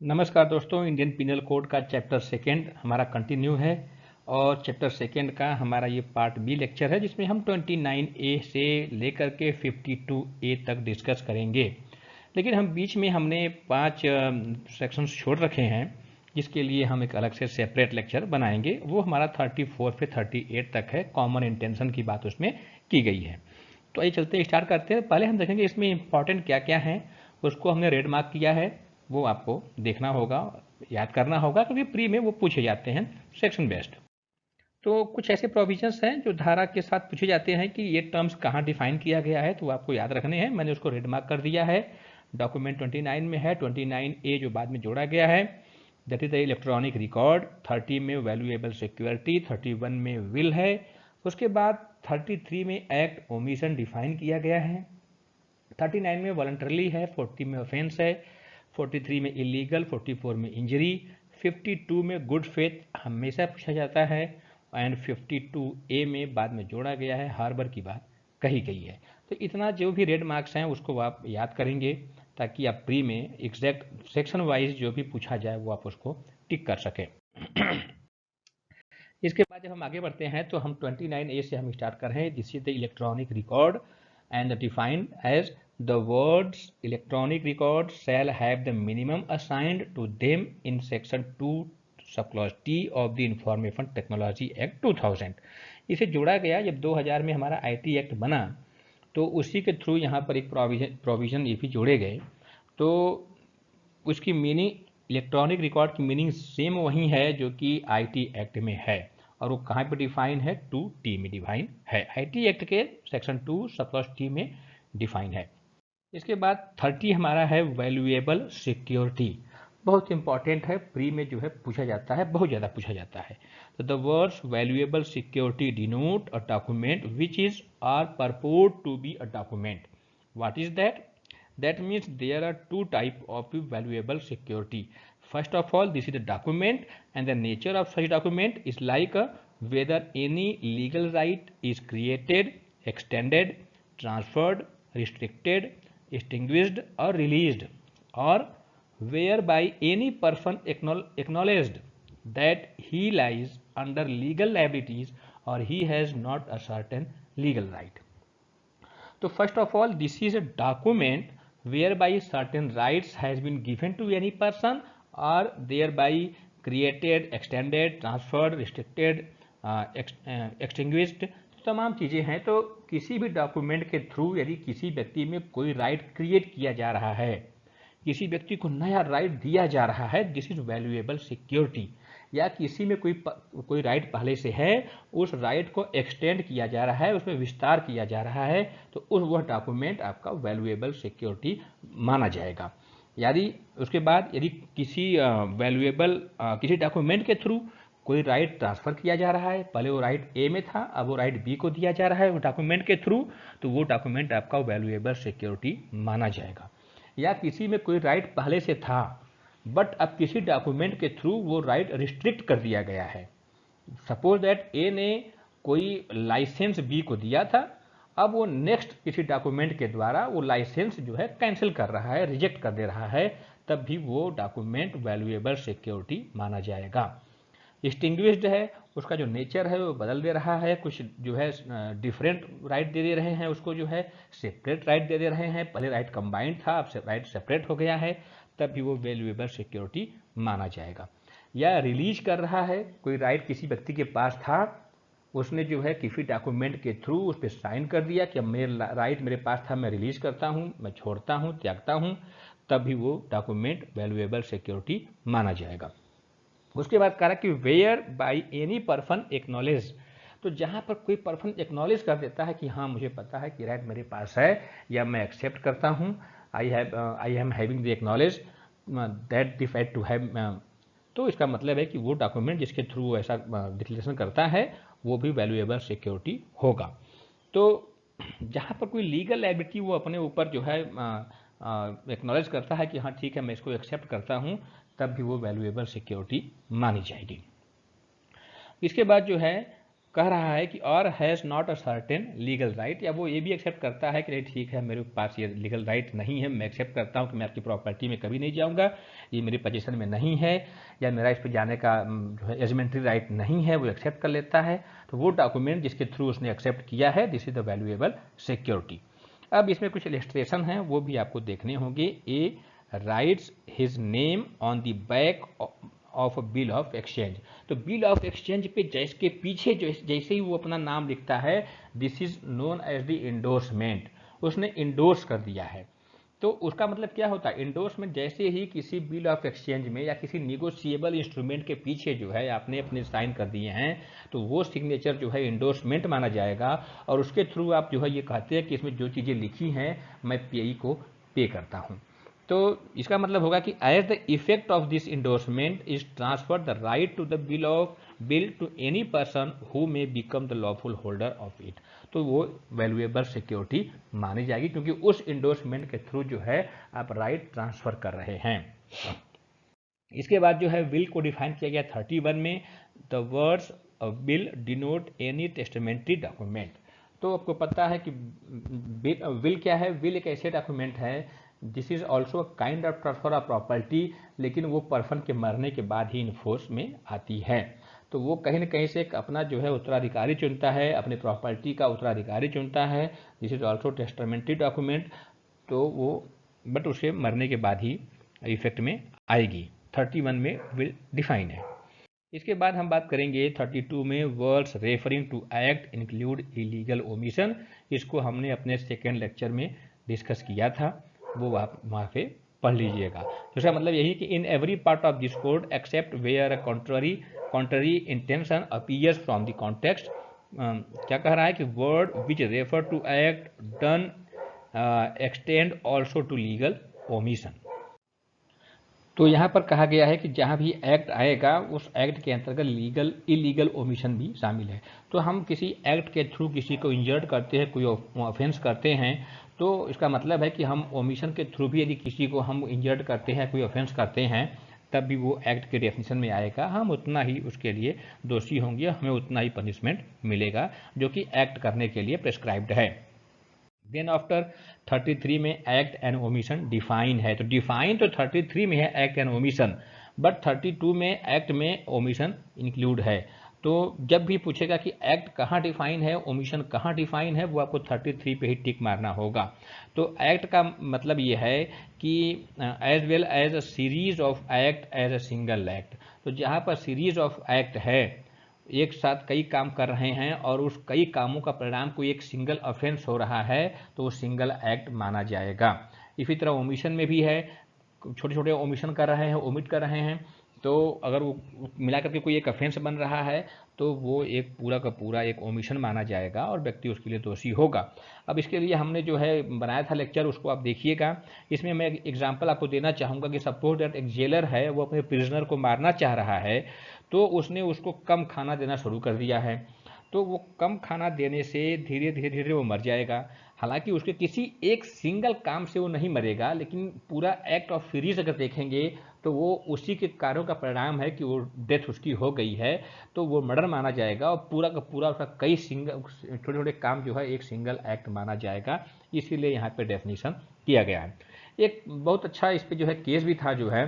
नमस्कार दोस्तों, Indian penal code का चैप्टर सेकेंड हमारा कंटिन्यू है और चैप्टर सेकेंड का हमारा ये पार्ट बी लेक्चर है जिसमें हम 29A से लेकर के 52A तक डिस्कस करेंगे। लेकिन हम बीच में हमने 5 सेक्शंस छोड़ रखे हैं जिसके लिए हम एक अलग से सेपरेट लेक्चर बनाएंगे। वो हमारा 34 से 38 तक है। कॉमन इंटेंशन की बात उसमें की गई है। तो आइए चलते स्टार्ट करते हैं। पहले हम देखेंगे इसमें इंपॉर्टेंट क्या क्या है, उसको हमने रेड मार्क किया है, वो आपको देखना होगा, याद करना होगा, क्योंकि प्री में वो पूछे जाते हैं सेक्शन बेस्ड। तो कुछ ऐसे प्रोविजंस हैं जो धारा के साथ पूछे जाते हैं कि ये टर्म्स कहाँ डिफाइन किया गया है, तो आपको याद रखने हैं। मैंने उसको रेड मार्क कर दिया है। डॉक्यूमेंट 29 में है, 29A जो बाद में जोड़ा गया है, that is the electronic record. 30 में वैल्यूएबल सिक्योरिटी, 31 में विल है। उसके बाद 33 में एक्ट ओमिशन डिफाइन किया गया है, 39 में वॉलंटरली है, 40 में ऑफेंस है, 43 में इलीगल, 44 में इंजरी, 52 में गुड फेथ हमेशा पूछा जाता है, एंड 52A में बाद में जोड़ा गया है, हार्बर की बात कही गई है। तो इतना जो भी रेड मार्क्स हैं उसको आप याद करेंगे ताकि आप प्री में एग्जैक्ट सेक्शन वाइज जो भी पूछा जाए वो आप उसको टिक कर सकें। इसके बाद जब हम आगे बढ़ते हैं तो हम 29A से हम स्टार्ट कर रहे हैं। This is the electronic record and defined as the words electronic record shall have the minimum assigned to them in section 2 subclause T of the Information Technology Act 2000। इसे जोड़ा गया जब 2000 में हमारा IT एक्ट बना तो उसी के थ्रू यहाँ पर एक प्रोविजन ये भी जोड़े गए। तो उसकी मीनिंग, इलेक्ट्रॉनिक रिकॉर्ड की मीनिंग सेम वही है जो कि IT एक्ट में है, और वो कहाँ पे डिफाइन है, 2T में डिफाइन है। IT एक्ट के सेक्शन 2 सबक्लॉज T में डिफाइन है। इसके बाद 30 हमारा है वैल्यूएबल सिक्योरिटी। बहुत इंपॉर्टेंट है, प्री में जो है पूछा जाता है, बहुत ज़्यादा पूछा जाता है। तो the words valuable security denote a document which is or purport to be a document. What is that? That means there are two types of valuable security. First of all, this is a document, and the nature of such document is like whether any legal right is created, extended, transferred, restricted, extinguished or released, or whereby any person acknowledged that he lies under legal liabilities or he has not a certain legal right. So first of all, this is a document whereby certain rights has been given to any person or thereby created, extended, transferred, restricted, extinguished, तमाम चीज़ें हैं। तो किसी भी document के through यदि किसी व्यक्ति में कोई राइट क्रिएट किया जा रहा है, किसी व्यक्ति को नया राइट दिया जा रहा है, दिस इज वैल्यूएबल सिक्योरिटी। या किसी में कोई राइट पहले से है, उस राइट को एक्सटेंड किया जा रहा है, उसमें विस्तार किया जा रहा है, तो वह डॉक्यूमेंट आपका वैल्यूएबल सिक्योरिटी माना जाएगा। यदि उसके बाद यदि किसी किसी डॉक्यूमेंट के थ्रू कोई राइट ट्रांसफर किया जा रहा है, पहले वो राइट ए में था, अब वो राइट बी को दिया जा रहा है वो डॉक्यूमेंट के थ्रू, तो वो डॉक्यूमेंट आपका वैल्यूएबल सिक्योरिटी माना जाएगा। या किसी में कोई राइट पहले से था बट अब किसी डॉक्यूमेंट के थ्रू वो राइट रिस्ट्रिक्ट कर दिया गया है। सपोज दैट ए ने कोई लाइसेंस बी को दिया था, अब वो नेक्स्ट किसी डॉक्यूमेंट के द्वारा वो लाइसेंस जो है कैंसिल कर रहा है, रिजेक्ट कर दे रहा है, तब भी वो डॉक्यूमेंट वैल्यूएबल सिक्योरिटी माना जाएगा। एक्सटिंग्विश्ड है, उसका जो नेचर है वो बदल दे रहा है, कुछ जो है डिफरेंट राइट दे दे रहे हैं, उसको जो है सेपरेट राइट दे दे रहे हैं। पहले राइट कंबाइंड था, अब राइट सेपरेट हो गया है, तब भी वो वैल्यूएबल सिक्योरिटी माना जाएगा। या रिलीज कर रहा है, कोई राइट किसी व्यक्ति के पास था, उसने जो है किसी डॉक्यूमेंट के थ्रू उस पर साइन कर दिया कि मेरा राइट मेरे पास था, मैं रिलीज करता हूँ, मैं छोड़ता हूँ, त्यागता हूँ, तब भी वो डॉक्यूमेंट वैल्यूएबल सिक्योरिटी माना जाएगा। उसके बाद कहा कि where by any person acknowledge. तो जहाँ पर कोई पर्सन एक्नॉलेज कर देता है कि हाँ मुझे पता है कि राइट मेरे पास है, या मैं एक्सेप्ट करता हूँ, I am having the acknowledge that the fact to have, तो इसका मतलब है कि वो डॉक्यूमेंट जिसके थ्रू ऐसा डिक्लेरेशन करता है वो भी वैल्यूएबल सिक्योरिटी होगा। तो जहाँ पर कोई लीगल लायबिलिटी वो अपने ऊपर जो है एक्नॉलेज करता है कि हाँ ठीक है मैं इसको एक्सेप्ट करता हूँ, तब भी वो वैल्यूएबल सिक्योरिटी मानी जाएगी। इसके बाद जो है कह रहा है कि और has not a certain legal right, या वो ये भी एक्सेप्ट करता है कि नहीं ठीक है मेरे पास ये लीगल राइट नहीं है, मैं एक्सेप्ट करता हूँ कि मैं आपकी प्रॉपर्टी में कभी नहीं जाऊँगा, ये मेरी पोजीशन में नहीं है, या मेरा इस पर जाने का जो है एजमेंट्री राइट नहीं है, वो एक्सेप्ट कर लेता है। तो वो डॉक्यूमेंट जिसके थ्रू उसने एक्सेप्ट किया है, this is the valuable security. अब इसमें कुछ इलस्ट्रेशन हैं, वो भी आपको देखने होंगे। A writes his name on the back of bill of exchange. तो बिल ऑफ एक्सचेंज पे जैसे पीछे जैसे ही वो अपना नाम लिखता है, this is known as the endorsement, उसने इंडोर्स कर दिया है। तो उसका मतलब क्या होता है, इंडोर्समेंट जैसे ही किसी बिल ऑफ एक्सचेंज में या किसी निगोशिएबल इंस्ट्रूमेंट के पीछे जो है आपने अपने साइन कर दिए हैं, तो वो सिग्नेचर जो है इंडोर्समेंट माना जाएगा, और उसके थ्रू आप जो है ये कहते हैं कि इसमें जो चीज़ें लिखी हैं मैं पेई को पे करता हूँ। तो इसका मतलब होगा कि as the effect of this endorsement is transfer the right to the bill to any person who may become the lawful holder of it. तो वो वैल्यूएबल सिक्योरिटी मानी जाएगी, क्योंकि उस इंडोर्समेंट के थ्रू जो है आप राइट ट्रांसफर कर रहे हैं। इसके बाद जो है विल को डिफाइन किया गया 31 में। The words will denote any testamentary document. तो आपको पता है कि विल क्या है, विल एक ऐसे डॉक्यूमेंट है, this is also kind of transfer of property, लेकिन वो पर्सन के मरने के बाद ही इन्फोर्स में आती है। तो वो कहीं ना कहीं से एक अपना जो है उत्तराधिकारी चुनता है, अपने प्रॉपर्टी का उत्तराधिकारी चुनता है, this is also testamentary document. तो वो बट उसके मरने के बाद ही इफेक्ट में आएगी। 31 में विल डिफाइन है। इसके बाद हम बात करेंगे 32 में, words referring to act include illegal omission. इसको हमने अपने सेकेंड लेक्चर में डिस्कस किया था, वो वहाँ पे पढ़ लीजिएगा। तो इसका मतलब यही कि in every part of this code except where a contrary intention appears from the context. क्या कह रहा है कि word which refer to act done extend also to legal omission. तो यहाँ पर कहा गया है कि जहाँ भी एक्ट आएगा उस एक्ट के अंतर्गत इलीगल ओमिशन भी शामिल है। तो हम किसी एक्ट के थ्रू किसी को इंजर्ड करते हैं, कोई ऑफेंस करते हैं, तो इसका मतलब है कि हम ओमिशन के थ्रू भी यदि किसी को हम इंजर्ड करते हैं, कोई ऑफेंस करते हैं, तब भी वो एक्ट के डेफिनेशन में आएगा, हम उतना ही उसके लिए दोषी होंगे, हमें उतना ही पनिशमेंट मिलेगा जो कि एक्ट करने के लिए प्रेस्क्राइब्ड है। देन आफ्टर 33 में एक्ट एंड ओमिशन डिफाइन है। तो डिफाइन तो 33 में है एक्ट एंड ओमिशन, बट 32 में एक्ट में ओमिशन इंक्लूड है। तो जब भी पूछेगा कि एक्ट कहाँ डिफाइन है, ओमिशन कहाँ डिफाइन है, वो आपको 33 पे ही टिक मारना होगा। तो एक्ट का मतलब ये है कि as well as a series of act as a single act. तो जहाँ पर सीरीज ऑफ एक्ट है, एक साथ कई काम कर रहे हैं और उस कई कामों का परिणाम कोई एक सिंगल ऑफेंस हो रहा है, तो वो सिंगल एक्ट माना जाएगा। इसी तरह ओमिशन में भी है, छोटे छोटे ओमिशन कर रहे हैं, ओमिट कर रहे हैं, तो अगर वो मिला करके कोई एक ऑफेंस बन रहा है तो वो एक पूरा का पूरा एक ओमिशन माना जाएगा और व्यक्ति उसके लिए दोषी होगा। अब इसके लिए हमने जो है बनाया था लेक्चर, उसको आप देखिएगा। इसमें मैं एक एग्जांपल आपको देना चाहूँगा कि सपोज दैट एक जेलर है, वो अपने प्रिजनर को मारना चाह रहा है, तो उसने उसको कम खाना देना शुरू कर दिया है। तो वो कम खाना देने से धीरे धीरे धीरे वो मर जाएगा। हालांकि उसके किसी एक सिंगल काम से वो नहीं मरेगा, लेकिन पूरा एक्ट ऑफ सीरीज अगर देखेंगे तो वो उसी के कार्यों का परिणाम है कि वो डेथ उसकी हो गई है, तो वो मर्डर माना जाएगा और पूरा का पूरा उसका कई सिंगल छोटे छोटे काम जो है एक सिंगल एक्ट माना जाएगा। इसीलिए यहाँ पे डेफिनेशन किया गया है। एक बहुत अच्छा इस पर जो है केस भी था, जो है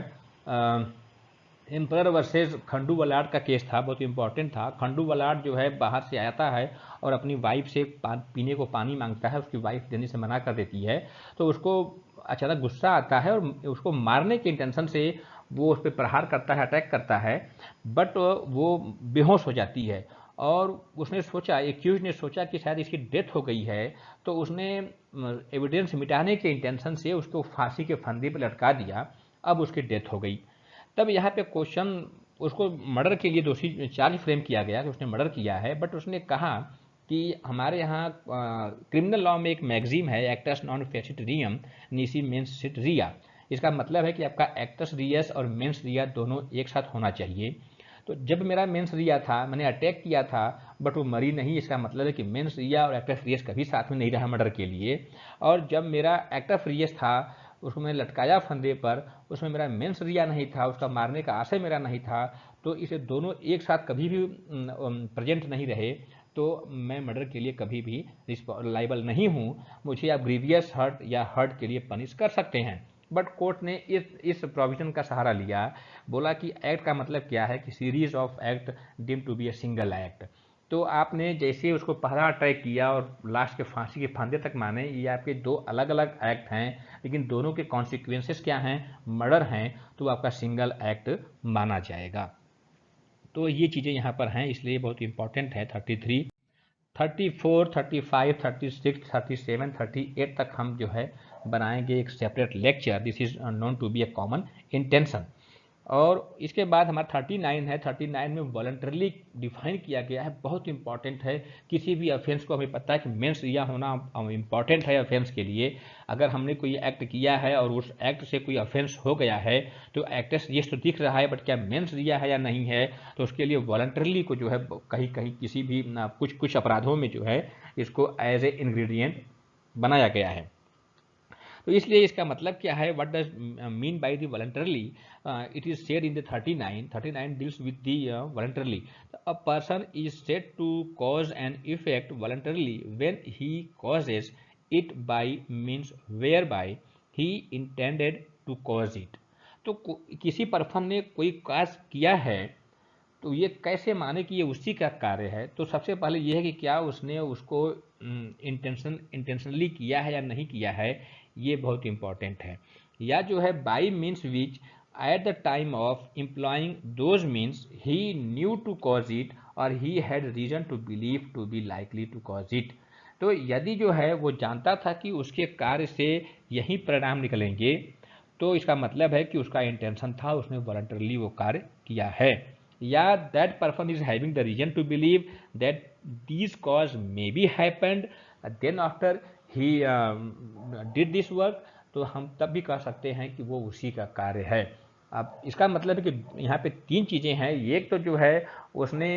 एम्परर वर्सेस खंडू बलाट का केस था, बहुत इंपॉर्टेंट था। खंडू बलाट जो है बाहर से आता है और अपनी वाइफ से पीने को पानी मांगता है, उसकी वाइफ देने से मना कर देती है, तो उसको अचानक गुस्सा आता है और उसको मारने के इंटेंशन से वो उस पर प्रहार करता है, अटैक करता है, बट वो बेहोश हो जाती है। और उसने सोचा, एक्यूज ने सोचा कि शायद इसकी डेथ हो गई है, तो उसने एविडेंस मिटाने के इंटेंशन से उसको फांसी के फंदे पर लटका दिया। अब उसकी डेथ हो गई। तब यहाँ पे क्वेश्चन, उसको मर्डर के लिए दोषी चार्ज फ्रेम किया गया कि उसने मर्डर किया है, बट उसने कहा कि हमारे यहाँ क्रिमिनल लॉ में एक मैगजीम है, acts non face it रियम नीसी mains seat रिया। इसका मतलब है कि आपका एक्टस रियस और मेंस रिया दोनों एक साथ होना चाहिए। तो जब मेरा मेंस रिया था, मैंने अटैक किया था, बट वो मरी नहीं, इसका मतलब है कि मेंस रिया और एक्टस रियस कभी साथ में नहीं रहा मर्डर के लिए। और जब मेरा एक्टस रियस था, उसको मैंने लटकाया फंदे पर, उसमें मेरा मेंस रिया नहीं था, उसका मारने का आशय मेरा नहीं था, तो इसे दोनों एक साथ कभी भी प्रेजेंट नहीं रहे, तो मैं मर्डर के लिए कभी भी लाइबल नहीं हूँ, मुझे आप ग्रीवियस हर्ट या हर्ट के लिए पनिश कर सकते हैं। बट कोर्ट ने इस प्रोविजन का सहारा लिया, बोला कि एक्ट का मतलब क्या है कि series of act deem to be a single act. तो आपने जैसे उसको पहला अटैक किया और लास्ट के फांसी के फंदे तक माने, ये आपके दो अलग अलग एक्ट हैं, लेकिन दोनों के कॉन्सिक्वेंसेस क्या हैं, मर्डर हैं, तो आपका सिंगल एक्ट माना जाएगा। तो ये चीज़ें यहाँ पर हैं, इसलिए बहुत इंपॉर्टेंट है। 33, 34, 35, 36, 37, 38 तक हम जो है बनाएंगे एक separate lecture. This is known to be a common intention. और इसके बाद हमारा 39 है। 39 में वॉलंटरली डिफाइन किया गया है, बहुत इंपॉर्टेंट है। किसी भी ऑफेंस को हमें पता है कि मेंस रिया होना इंपॉर्टेंट है ऑफेंस के लिए। अगर हमने कोई एक्ट किया है और उस एक्ट से कोई ऑफेंस हो गया है, तो एक्ट ये तो दिख रहा है, बट क्या मेंस रिया है या नहीं है, तो उसके लिए वॉलंटरली को जो है कहीं कहीं किसी भी कुछ अपराधों में जो है इसको एज ए इंग्रेडिएंट बनाया गया है। तो इसलिए इसका मतलब क्या है, what does mean by the voluntarily, it is said in the 39 deals with the voluntarily. A person is said to cause an effect voluntarily when he causes it by means where by he intended to cause it. तो किसी person ने कोई काज किया है, तो ये कैसे माने कि ये उसी का कार्य है। तो सबसे पहले ये है कि क्या उसने उसको इंटेंशनली किया है या नहीं किया है, ये बहुत इंपॉर्टेंट है। या जो है by means which at the time of employing those means he knew to cause it or he had reason to believe to be likely to cause it. तो यदि जो है वो जानता था कि उसके कार्य से यही परिणाम निकलेंगे, तो इसका मतलब है कि उसका इंटेंशन था, उसने वॉलंटरली वो कार्य किया है। या that person is having the reason to believe that this cause may be happened then after he did this work, तो हम तब भी कह सकते हैं कि वो उसी का कार्य है। अब इसका मतलब है कि यहाँ पे तीन चीज़ें हैं। एक तो जो है उसने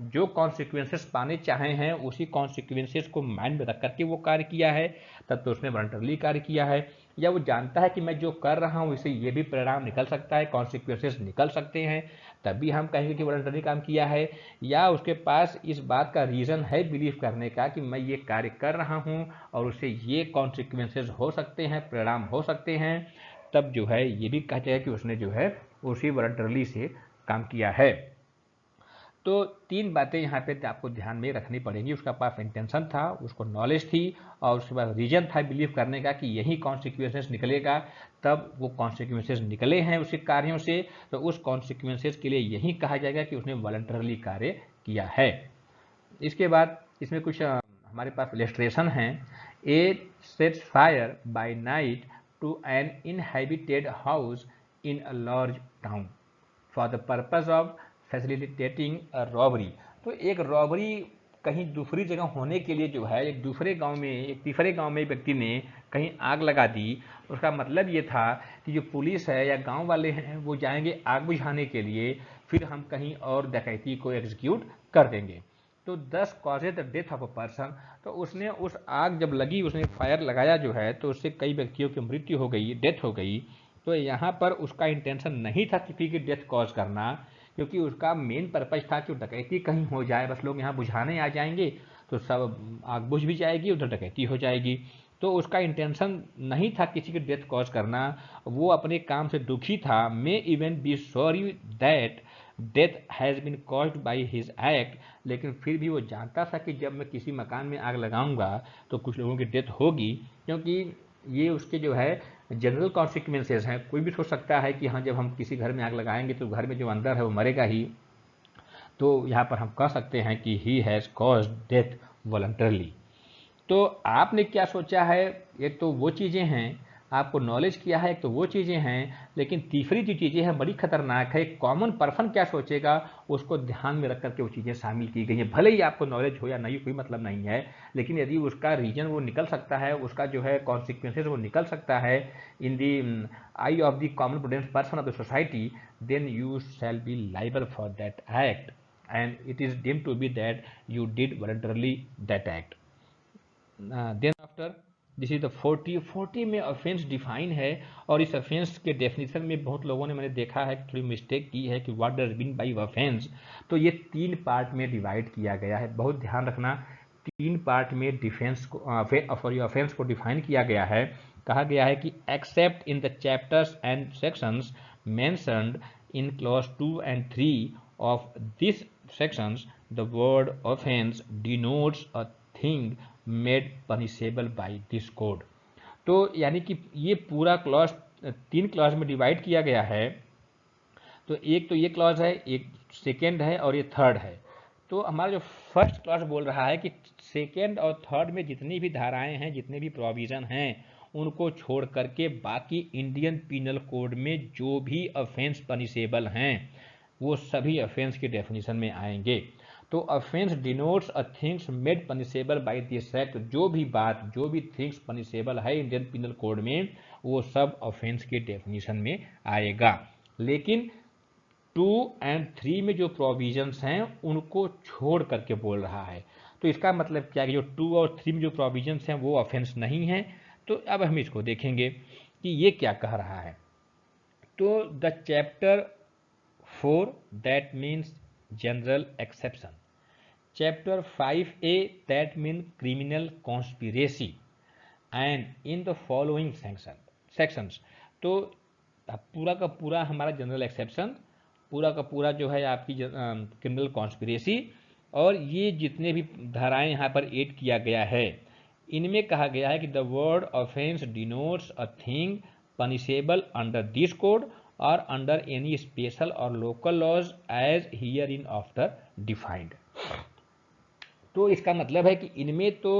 जो कॉन्सिक्वेंसेस पाने चाहे हैं उसी कॉन्सिक्वेंसेस को माइंड में रख करके वो कार्य किया है, तब तो उसने वॉलंटरली कार्य किया है। या वो जानता है कि मैं जो कर रहा हूँ इससे ये भी परिणाम निकल सकता है, कॉन्सिक्वेंसेस निकल सकते हैं, तभी हम कहेंगे कि वॉलंटरी काम किया है। या उसके पास इस बात का रीज़न है बिलीव करने का कि मैं ये कार्य कर रहा हूँ और उससे ये कॉन्सिक्वेंसेस हो सकते हैं, परिणाम हो सकते हैं, तब जो है ये भी कहते हैं कि उसने जो है उसी वॉलंटरली से काम किया है। तो तीन बातें यहाँ पे आपको ध्यान में रखनी पड़ेंगी। उसका पास इंटेंशन था, उसको नॉलेज थी, और उसके बाद रीजन था बिलीव करने का कि यही कॉन्सिक्वेंसेस निकलेगा, तब वो कॉन्सिक्वेंसेस निकले हैं उसके कार्यों से, तो उस कॉन्सिक्वेंसेस के लिए यही कहा जाएगा कि उसने वॉलंटरली कार्य किया है। इसके बाद इसमें कुछ हमारे पास इलस्ट्रेशन हैं। A sets fire by night to an inhabited house in a large town for the purpose of facilitating a robbery. तो एक रॉबरी कहीं दूसरी जगह होने के लिए जो है एक तीसरे गांव में व्यक्ति ने कहीं आग लगा दी। उसका मतलब ये था कि जो पुलिस है या गांव वाले हैं वो जाएंगे आग बुझाने के लिए, फिर हम कहीं और डकैती को एग्जीक्यूट कर देंगे। तो 10 causes the death of a person, तो उसने उस आग जब लगी, उसने फायर लगाया जो है, तो उससे कई व्यक्तियों की मृत्यु हो गई, डेथ हो गई। तो यहाँ पर उसका इंटेंशन नहीं था किसी की डेथ कॉज करना, क्योंकि उसका मेन पर्पज था कि डकैती कहीं हो जाए, बस लोग यहाँ बुझाने आ जाएंगे तो सब आग बुझ भी जाएगी, उधर डकैती हो जाएगी। तो उसका इंटेंशन नहीं था किसी की डेथ कॉज करना, वो अपने काम से दुखी था। May even be sorry that death has been caused by his act, लेकिन फिर भी वो जानता था कि जब मैं किसी मकान में आग लगाऊंगा तो कुछ लोगों की डेथ होगी, क्योंकि ये उसके जो है जनरल कॉन्सिक्वेंसेस हैं। कोई भी सोच सकता है कि हाँ, जब हम किसी घर में आग लगाएंगे तो घर में जो अंदर है वो मरेगा ही। तो यहाँ पर हम कह सकते हैं कि he has caused death voluntarily. तो आपने क्या सोचा है, एक तो वो चीज़ें हैं, आपको नॉलेज किया है, एक तो वो चीज़ें हैं, लेकिन तीसरी जो चीज़ें हैं बड़ी खतरनाक है। कॉमन पर्सन क्या सोचेगा उसको ध्यान में रख करके वो चीज़ें शामिल की गई हैं। भले ही आपको नॉलेज हो या नहीं, कोई मतलब नहीं है, लेकिन यदि उसका रीजन वो निकल सकता है, उसका जो है कॉन्सिक्वेंसेज वो निकल सकता है in the eye of the common prudence person of the society, then you shall be liable for that act and it is deemed to be that you did voluntarily that act. Then after this is the 40 में offence define है। और इस offence के definition में बहुत लोगों ने मैंने देखा है थोड़ी मिस्टेक की है कि what does mean bye offence. तो ये 3 पार्ट में डिवाइड किया गया है, बहुत ध्यान रखना। 3 पार्ट में डिफेंस को ऑफेंस को डिफाइन किया गया है। कहा गया है कि accept in the chapters and sections mentioned in clause 2 and 3 of this sections, the word offense denotes a thing made punishable by this code। तो यानी कि ये पूरा क्लॉज 3 क्लॉज में डिवाइड किया गया है। तो एक तो ये क्लॉज है, एक सेकेंड है और ये थर्ड है। तो हमारा जो फर्स्ट क्लॉज बोल रहा है कि सेकेंड और थर्ड में जितनी भी धाराएं हैं, जितने भी प्रोविजन हैं, उनको छोड़ करके बाकी इंडियन पीनल कोड में जो भी ऑफेंस पनिशेबल हैं वो सभी ऑफेंस की डेफिनेशन में आएंगे। तो offence denotes a things made punishable by this act, जो भी बात, जो भी थिंग्स पनिशेबल है इंडियन पीनल कोड में, वो सब ऑफेंस के डेफिनेशन में आएगा। लेकिन 2 and 3 में जो प्रोविजंस हैं उनको छोड़ करके बोल रहा है। तो इसका मतलब क्या है कि जो 2 और 3 में जो प्रोविजंस हैं वो ऑफेंस नहीं है। तो अब हम इसको देखेंगे कि ये क्या कह रहा है। तो the chapter 4 that means general exception, chapter 5A that mean criminal conspiracy and in the following sections. तो पूरा का पूरा हमारा जनरल एक्सेप्शन, पूरा का पूरा जो है आपकी क्रिमिनल कॉन्स्पिरेसी, और ये जितने भी धाराएं यहाँ पर ऐड किया गया है, इनमें कहा गया है कि the word offence denotes a thing punishable under this code or under any special or local laws as here in after defined. तो इसका मतलब है कि इनमें तो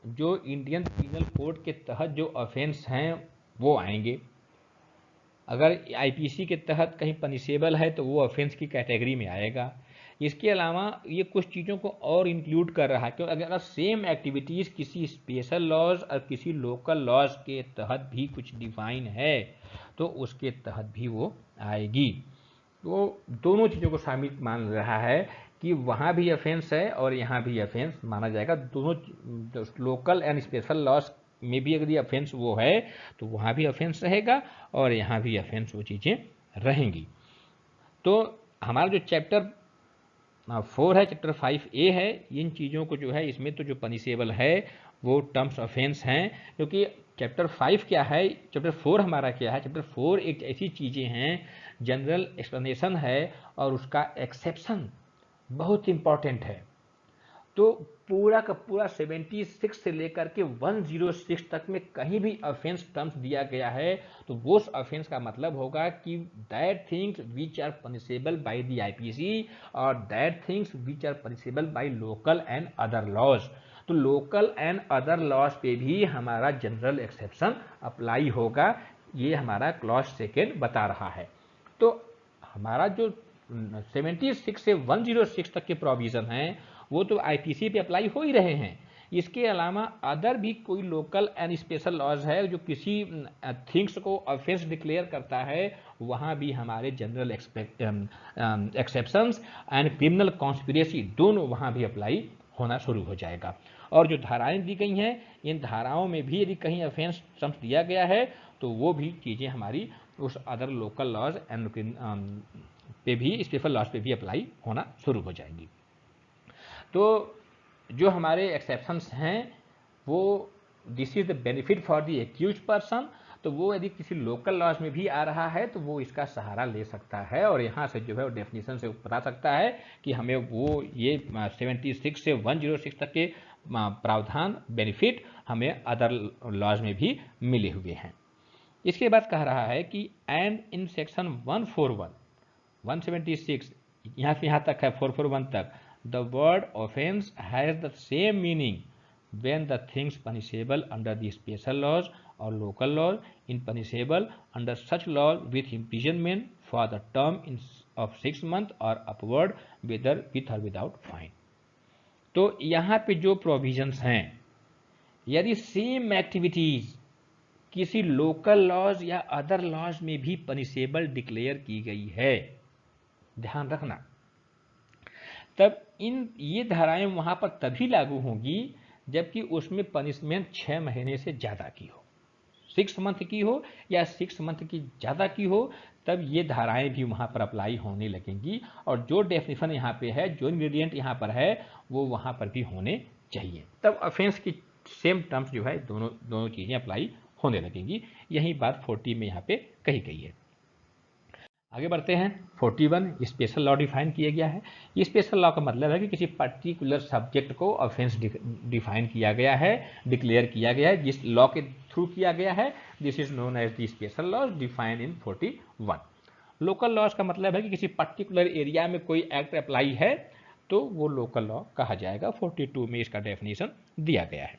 जो इंडियन पीनल कोड के तहत जो ऑफेंस हैं वो आएंगे। अगर आईपीसी के तहत कहीं पनिशेबल है तो वो ऑफेंस की कैटेगरी में आएगा। इसके अलावा ये कुछ चीज़ों को और इंक्लूड कर रहा है, क्योंकि अगर सेम एक्टिविटीज़ किसी स्पेशल लॉज और किसी लोकल लॉज के तहत भी कुछ डिफाइन है तो उसके तहत भी वो आएगी। तो दोनों चीज़ों को शामिल मान रहा है कि वहाँ भी ऑफेंस है और यहाँ भी ऑफेंस माना जाएगा। दोनों लोकल एंड स्पेशल लॉज में भी अगर ये ऑफेंस वो है तो वहाँ भी ऑफेंस रहेगा और यहाँ भी ऑफेंस वो चीज़ें रहेंगी। तो हमारा जो चैप्टर 4 है, चैप्टर 5A है, इन चीज़ों को जो है इसमें तो जो पनिशेबल है वो टर्म्स ऑफेंस हैं। क्योंकि चैप्टर 5 क्या है, चैप्टर 4 हमारा क्या है, चैप्टर 4 एक ऐसी चीज़ें हैं, जनरल एक्सप्लेनेशन है और उसका एक्सेप्शन बहुत इंपॉर्टेंट है। तो पूरा का पूरा 76 से लेकर के 106 तक में कहीं भी ऑफेंस टर्म्स दिया गया है तो वो ऑफेंस का मतलब होगा कि that things which are punishable by the IPC और that things which are punishable by local and other laws. तो लोकल एंड अदर लॉज पे भी हमारा जनरल एक्सेप्शन अप्लाई होगा, ये हमारा क्लॉज सेकेंड बता रहा है। तो हमारा जो 76 से 106 तक के प्रोविज़न हैं वो तो आईपीसी पे अप्लाई हो ही रहे हैं। इसके अलावा अदर भी कोई लोकल एंड स्पेशल लॉज है जो किसी थिंग्स को ऑफेंस डिक्लेयर करता है, वहाँ भी हमारे general exceptions and criminal conspiracy दोनों वहाँ भी अप्लाई होना शुरू हो जाएगा। और जो धाराएं दी गई हैं, इन धाराओं में भी यदि कहीं ऑफेंस टर्म्स दिया गया है तो वो भी चीज़ें हमारी उस अदर लोकल लॉज एंड पे भी, स्पेशल लॉज पे भी अप्लाई होना शुरू हो जाएंगी। तो जो हमारे एक्सेप्शंस हैं वो this is the benefit for the accuse person, तो वो यदि किसी लोकल लॉज में भी आ रहा है तो वो इसका सहारा ले सकता है और यहाँ से जो है वो डेफिनेशन से बता सकता है कि हमें वो ये 76 से 106 तक के प्रावधान बेनिफिट हमें अदर लॉज में भी मिले हुए हैं। इसके बाद कह रहा है कि एंड इन सेक्शन 141 176 यहाँ तक है 441 तक, the word offense has the same meaning when the things punishable under the special laws or local laws in punishable under such laws with imprisonment for the term of 6 months or upward whether with or without fine। तो यहाँ पे जो provisions हैं, यदि same activities किसी local laws या other laws में भी पनिशेबल डिक्लेयर की गई है, ध्यान रखना, तब ये धाराएं वहां पर तभी लागू होंगी जबकि उसमें पनिशमेंट 6 महीने से ज़्यादा की हो, 6 मंथ की हो या 6 मंथ की ज़्यादा की हो, तब ये धाराएं भी वहाँ पर अप्लाई होने लगेंगी और जो डेफिनेशन यहाँ पे है, जो इंग्रेडिएंट यहाँ पर है, वो वहाँ पर भी होने चाहिए। तब ऑफेंस की सेम टर्म्स जो है दोनों चीज़ें अप्लाई होने लगेंगी। यही बात 40 में यहाँ पे कही गई है। आगे बढ़ते हैं। 41 स्पेशल लॉ डिफाइन किया गया है। ये स्पेशल लॉ का मतलब है कि किसी पर्टिकुलर सब्जेक्ट को ऑफेंस डिफाइन किया गया है, डिक्लेयर किया गया है, जिस लॉ के थ्रू किया गया है। This is known as the special laws define in 41। Local laws का मतलब है कि किसी पर्टिकुलर एरिया में कोई एक्ट अप्लाई है तो वो लोकल लॉ कहा जाएगा। 42 में इसका डेफिनेशन दिया गया है।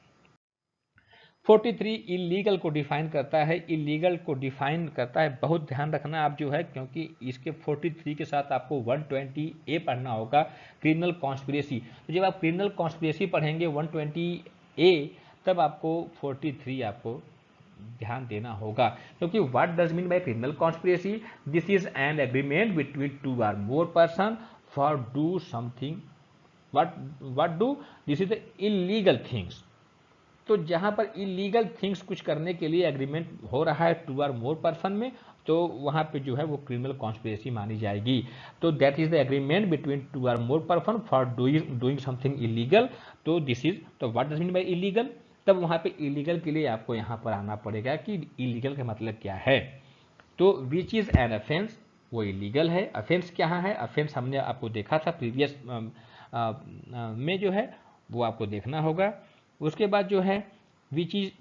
43 इलीगल को डिफाइन करता है। इलीगल को डिफाइन करता है, बहुत ध्यान रखना आप जो है, क्योंकि इसके 43 के साथ आपको 120A पढ़ना होगा, क्रिमिनल कॉन्स्पिरेसी। तो जब आप क्रिमिनल कॉन्स्पिरेसी पढ़ेंगे 120A, तब आपको 43 आपको ध्यान देना होगा, क्योंकि what does mean bye criminal conspiracy? This is an agreement between 2 or more person for do something. What do? This is the illegal things. तो जहां पर इलीगल थिंग्स कुछ करने के लिए एग्रीमेंट हो रहा है 2 or more पर्सन में, तो वहां पे जो है वो क्रिमिनल कॉन्स्पिरेसी मानी जाएगी। तो that is the agreement between 2 or more person for doing something illegal. तो दिस इज, तो what does mean bye illegal? तब वहां पे इलीगल के लिए आपको यहां पर आना पड़ेगा कि इलीगल का मतलब क्या है। तो विच इज एन ऑफेंस, वो इलीगल है। ऑफेंस क्या है? ऑफेंस हमने आपको देखा था प्रीवियस में जो है वो आपको देखना होगा। उसके बाद जो है which is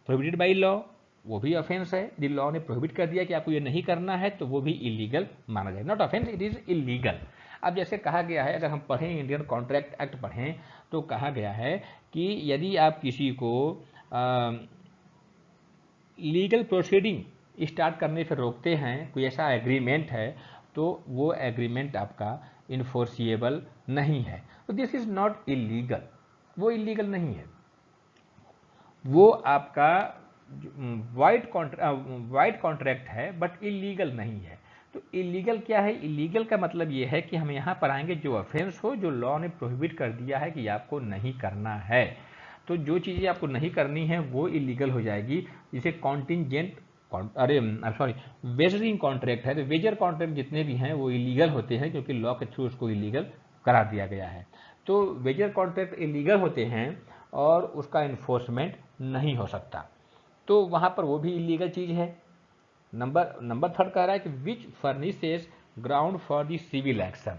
prohibited by law, वो भी ऑफेंस है। यदि लॉ ने प्रोहिबिट कर दिया कि आपको ये नहीं करना है तो वो भी इलीगल माना जाए। Not offence, it is illegal. अब जैसे कहा गया है, अगर हम पढ़ें इंडियन कॉन्ट्रैक्ट एक्ट पढ़ें, तो कहा गया है कि यदि आप किसी को लीगल प्रोसीडिंग स्टार्ट करने से रोकते हैं, कोई ऐसा एग्रीमेंट है, तो वो एग्रीमेंट आपका इन्फोर्सिएबल नहीं है। तो दिस इज नॉट इलीगल, वो इलीगल नहीं है, वो आपका वाइड कॉन्ट्रैक्ट है बट इलीगल नहीं है। तो इलीगल क्या है? इलीगल का मतलब ये है कि हम यहाँ पर आएंगे जो ऑफेंस हो, जो लॉ ने प्रोहिबिट कर दिया है कि आपको नहीं करना है, तो जो चीज़ें आपको नहीं करनी है वो इलीगल हो जाएगी। जिसे कॉन्टिंजेंट, वेजरिंग कॉन्ट्रैक्ट है, तो वेजर कॉन्ट्रैक्ट जितने भी हैं वो इलीगल होते हैं, क्योंकि लॉ के थ्रू उसको इलीगल करा दिया गया है। तो वेजर कॉन्ट्रैक्ट इलीगल होते हैं और उसका इन्फोर्समेंट नहीं हो सकता, तो वहाँ पर वो भी इलीगल चीज़ है। नंबर 3 कह रहा है कि which furnishes ground for the civil action.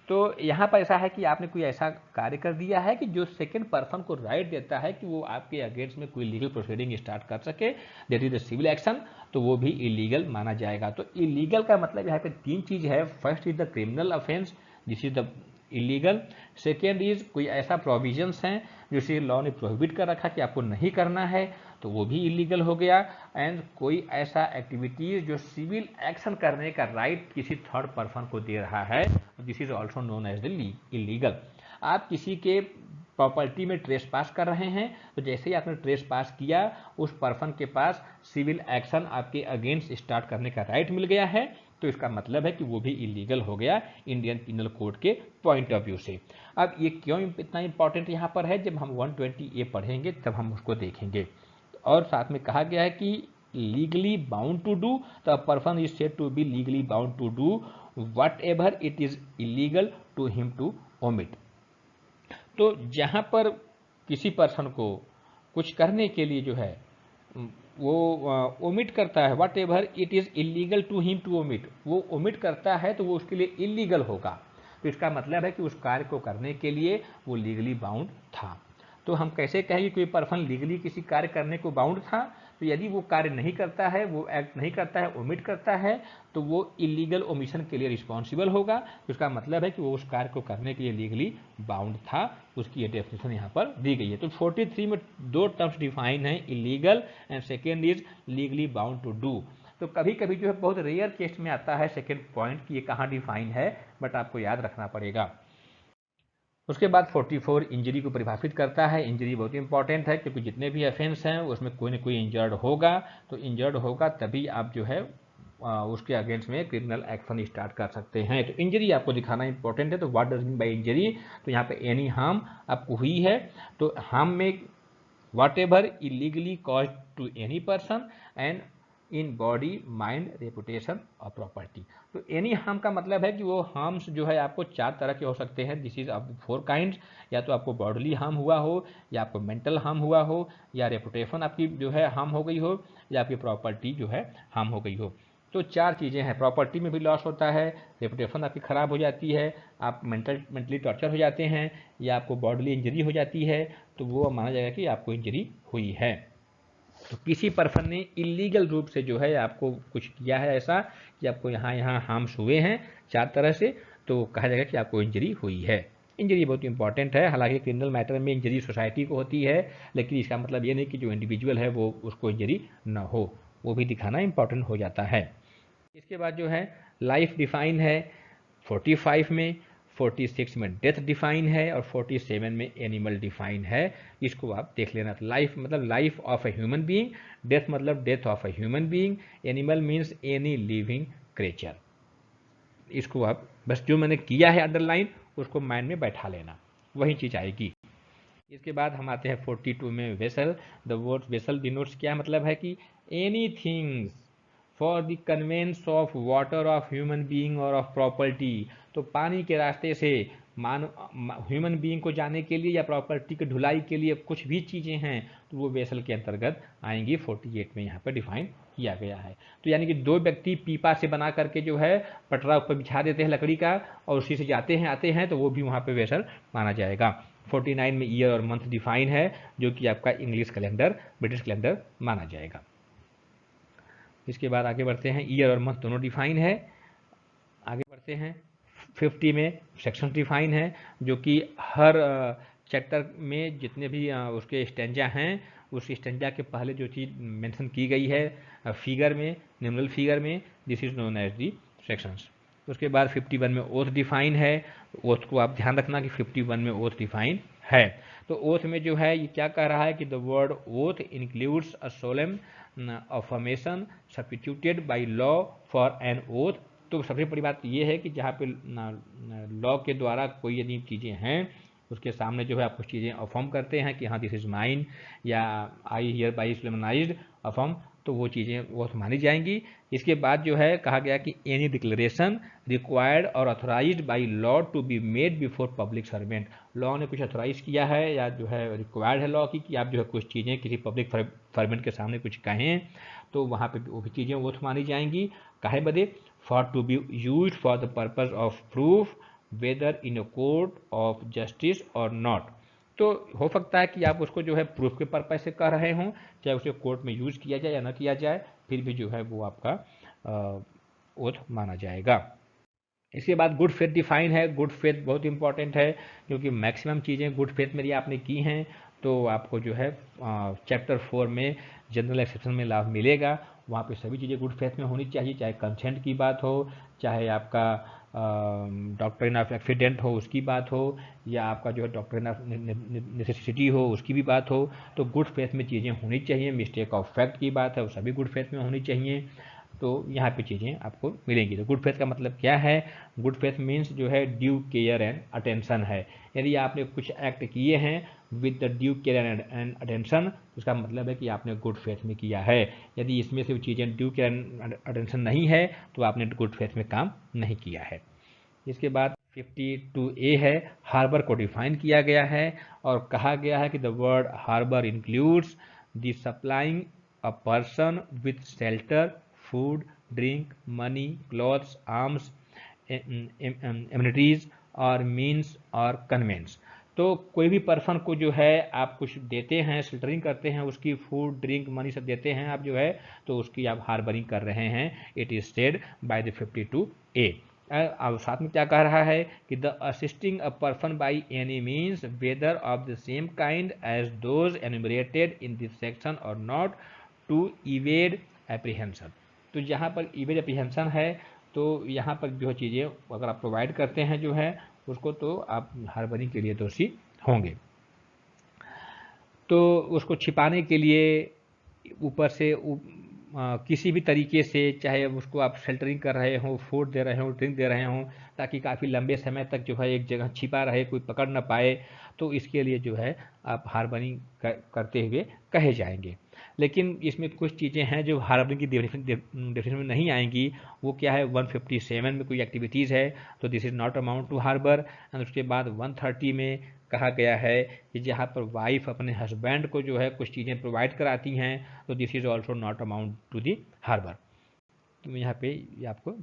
तो यहाँ पर ऐसा है कि आपने कोई ऐसा कार्य कर दिया है कि जो सेकंड पर्सन को राइट देता है कि वो आपके अगेंस्ट में कोई लीगल प्रोसीडिंग स्टार्ट कर सके, that is the civil action, तो वो भी इलीगल माना जाएगा। तो इलीगल का मतलब यहाँ पे 3 चीज़ है। First is the criminal offence, this is the illegal. Second is कोई ऐसा प्रोविजंस हैं जिसे लॉ ने प्रोहिबिट कर रखा कि आपको नहीं करना है, तो वो भी इलीगल हो गया। एंड कोई ऐसा एक्टिविटीज जो सिविल एक्शन करने का राइट किसी थर्ड पर्सन को दे रहा है, this is also known as the illegal. आप किसी के प्रॉपर्टी में ट्रेस पास कर रहे हैं, तो जैसे ही आपने ट्रेस पास किया, उस पर्सन के पास सिविल एक्शन आपके अगेंस्ट स्टार्ट करने का राइट मिल गया है, तो इसका मतलब है कि वो भी इलीगल हो गया इंडियन पिनल कोड के पॉइंट ऑफ व्यू से। अब ये क्यों इतना इंपॉर्टेंट यहाँ पर है, जब हम 120A पढ़ेंगे तब हम उसको देखेंगे। और साथ में कहा गया है कि लीगली बाउंड टू डू, तो a person is said to be legally bound to do whatever it is illegal to him to omit. तो जहाँ पर किसी पर्सन को कुछ करने के लिए जो है वो ओमिट करता है, whatever it is illegal to him to omit, वो ओमिट करता है तो वो उसके लिए इलीगल होगा। तो इसका मतलब है कि उस कार्य को करने के लिए वो लीगली बाउंड था। तो हम कैसे कहेंगे कोई पर्सन लीगली किसी कार्य करने को बाउंड था? तो यदि वो कार्य नहीं करता है, वो एक्ट नहीं करता है, ओमिट करता है, तो वो इलीगल ओमिशन के लिए रिस्पॉन्सिबल होगा। तो इसका मतलब है कि वो उस कार्य को करने के लिए लीगली बाउंड था। उसकी ये डेफिनेशन यहाँ पर दी गई है। तो 43 में 2 टर्म्स डिफाइन है, illegal and second is legally bound to do. तो कभी कभी जो है बहुत रेयर केस में आता है सेकेंड पॉइंट कि ये कहाँ डिफाइन है, बट आपको याद रखना पड़ेगा। उसके बाद 44 इंजरी को परिभाषित करता है। इंजरी बहुत इंपॉर्टेंट है, क्योंकि जितने भी ऑफेंस हैं उसमें कोई ना कोई इंजर्ड होगा, तो इंजर्ड होगा तभी आप जो है उसके अगेंस्ट में क्रिमिनल एक्शन स्टार्ट कर सकते हैं। तो इंजरी आपको दिखाना इंपॉर्टेंट है। तो what does mean bye injury, तो यहाँ पे एनी हार्म आपको हुई है, तो हार्म में whatever illegally caused to any person and in body, mind, reputation और प्रॉपर्टी। तो एनी हार्म का मतलब है कि वो हार्म्स जो है आपको 4 तरह के हो सकते हैं। दिस इज ऑफ 4 काइंड्स, या तो आपको बॉडली हार्म हुआ हो, या आपको मेंटल हार्म हुआ हो, या रेपुटेशन आपकी जो है हार्म हो गई हो, या आपकी प्रॉपर्टी जो है हार्म हो गई हो। तो 4 चीज़ें हैं, प्रॉपर्टी में भी लॉस होता है, रेपुटेशन आपकी ख़राब हो जाती है, आप मेंटली टॉर्चर हो जाते हैं, या आपको बॉडली इंजरी हो जाती है, तो वो माना जाएगा कि आपको इंजरी हुई है। तो किसी पर्सन ने इलीगल रूप से जो है आपको कुछ किया है ऐसा कि आपको यहाँ हार्म्स हुए हैं 4 तरह से, तो कहा जाएगा कि आपको इंजरी हुई है। इंजरी बहुत इंपॉर्टेंट है। हालांकि क्रिमिनल मैटर में इंजरी सोसाइटी को होती है, लेकिन इसका मतलब ये नहीं कि जो इंडिविजुअल है वो उसको इंजरी ना हो, वो भी दिखाना इंपॉर्टेंट हो जाता है। इसके बाद जो है लाइफ डिफाइन है 45 में, 46 में डेथ डिफाइन है, और 47 में एनिमल डिफाइन है। इसको आप देख लेना। लाइफ मतलब life of a human being, death मतलब death of a human being, animal means any living creature. इसको आप बस जो मैंने किया है अंडरलाइन उसको माइंड में बैठा लेना, वही चीज आएगी। इसके बाद हम आते हैं 42 में vessel. The word vessel denotes क्या मतलब है कि any things for the conveyance of water of human being और ऑफ प्रॉपर्टी। तो पानी के रास्ते से ह्यूमन बीइंग को जाने के लिए या प्रॉपर्टी की ढुलाई के लिए कुछ भी चीज़ें हैं तो वो वेसल के अंतर्गत आएंगी। 48 में यहाँ पर डिफाइन किया गया है। तो यानी कि 2 व्यक्ति पीपा से बना करके जो है पटरा ऊपर बिछा देते हैं लकड़ी का, और उसी से जाते हैं आते हैं, तो वो भी वहाँ पे वेसल माना जाएगा। 49 में ईयर और मंथ डिफाइन है, जो कि आपका इंग्लिश कैलेंडर, ब्रिटिश कैलेंडर माना जाएगा। इसके बाद आगे बढ़ते हैं, ईयर और मंथ दोनों डिफाइन है। आगे बढ़ते हैं 50 में सेक्शन डिफाइन है, जो कि हर चैप्टर में जितने भी उसके स्टेंजा हैं उस स्टेंजा के पहले जो चीज़ मेंशन की गई है फिगर में, न्यूमरल फिगर में, this is known as the sections. उसके बाद 51 में ओथ डिफाइन है। ओथ को आप ध्यान रखना कि 51 में ओथ डिफाइन है। तो ओथ में जो है ये क्या कह रहा है कि the word oath includes a solemn affirmation substituted by law for an oath. तो सबसे बड़ी बात ये है कि जहाँ पे लॉ के द्वारा कोई यदि चीज़ें हैं उसके सामने जो है आप कुछ चीज़ें अफर्म करते हैं कि हाँ दिस इज माइन, या I hear by solemnised affirm, तो वो चीज़ें वो मानी जाएंगी। इसके बाद जो है कहा गया कि any declaration required or authorized by law to be made before public servant. Law ने कुछ अथोराइज किया है या जो है रिक्वायर्ड है लॉ की कि आप जो है कुछ चीज़ें किसी पब्लिक सर्वेंट के सामने कुछ कहें, तो वहाँ पे वो भी चीज़ें वो मानी जाएंगी। काहे बदे, for to be use for the purpose of proof whether in a court of justice or not. तो हो सकता है कि आप उसको जो है प्रूफ के पर्पज से कर रहे हों, चाहे उसे कोर्ट में यूज किया जाए या ना किया जाए, फिर भी जो है वो आपका ओथ माना जाएगा। इसके बाद गुड फेथ डिफाइन है। गुड फेथ बहुत इंपॉर्टेंट है, क्योंकि मैक्सिमम चीज़ें गुड फेथ में आपने की हैं, तो आपको जो है चैप्टर 4 में जनरल एक्सेप्शन में लाभ मिलेगा। वहाँ पे सभी चीज़ें गुड फेथ में होनी चाहिए, चाहे कंसेंट की बात हो, चाहे आपका डॉक्ट्रिन ऑफ एक्सीडेंट हो उसकी बात हो, या आपका जो है डॉक्ट्रिन ऑफ नेसेसिटी हो उसकी भी बात हो। तो गुड फेथ में चीज़ें होनी चाहिए। मिस्टेक ऑफ फैक्ट की बात है वो सभी गुड फेथ में होनी चाहिए। तो यहाँ पे चीज़ें आपको मिलेंगी। तो गुड फेथ का मतलब क्या है? गुड फेथ मीन्स जो है ड्यू केयर एंड अटेंशन है। यदि आपने कुछ एक्ट किए हैं with the due care and attention, उसका मतलब है कि आपने गुड फेथ में किया है। यदि इसमें से चीज़ें ड्यू केयर एंड अटेंशन नहीं है तो आपने गुड फेथ में काम नहीं किया है। इसके बाद 52A है, हार्बर को डिफाइन किया गया है और कहा गया है कि the word harbour includes the supplying a person with shelter, food, drink, money, clothes, arms, amenities or means or conveyance. तो कोई भी पर्सन को जो है आप कुछ देते हैं, शेल्टरिंग करते हैं, उसकी फूड, ड्रिंक, मनी सब देते हैं आप जो है, तो उसकी आप हार्बरिंग कर रहे हैं। It is said by the 52A। अब साथ में क्या कह रहा है कि the assisting a person by any means whether of the same kind as those enumerated in this section or not to evade apprehension. तो जहाँ पर इवेड एप्रीहेंशन है तो यहाँ पर जो चीज़ें अगर आप प्रोवाइड करते हैं जो है उसको, तो आप हार्बरिंग के लिए दोषी होंगे। तो उसको छिपाने के लिए ऊपर से किसी भी तरीके से, चाहे उसको आप शेल्टरिंग कर रहे हो, फूड दे रहे हो, ड्रिंक दे रहे हो, ताकि काफ़ी लंबे समय तक जो है एक जगह छिपा रहे, कोई पकड़ ना पाए, तो इसके लिए जो है आप हार्बरिंग करते हुए कहे जाएंगे। लेकिन इसमें कुछ चीज़ें हैं जो हार्बरिंग की डेफिनेशन में नहीं आएंगी। वो क्या है, 157 में कोई एक्टिविटीज़ है तो this is not amount to harbour. And उसके बाद 130 में कहा गया है कि जहाँ पर वाइफ अपने हस्बैंड को जो है कुछ चीज़ें प्रोवाइड कराती हैं तो this is also not amount to the harbour. तो यहाँ पे आपको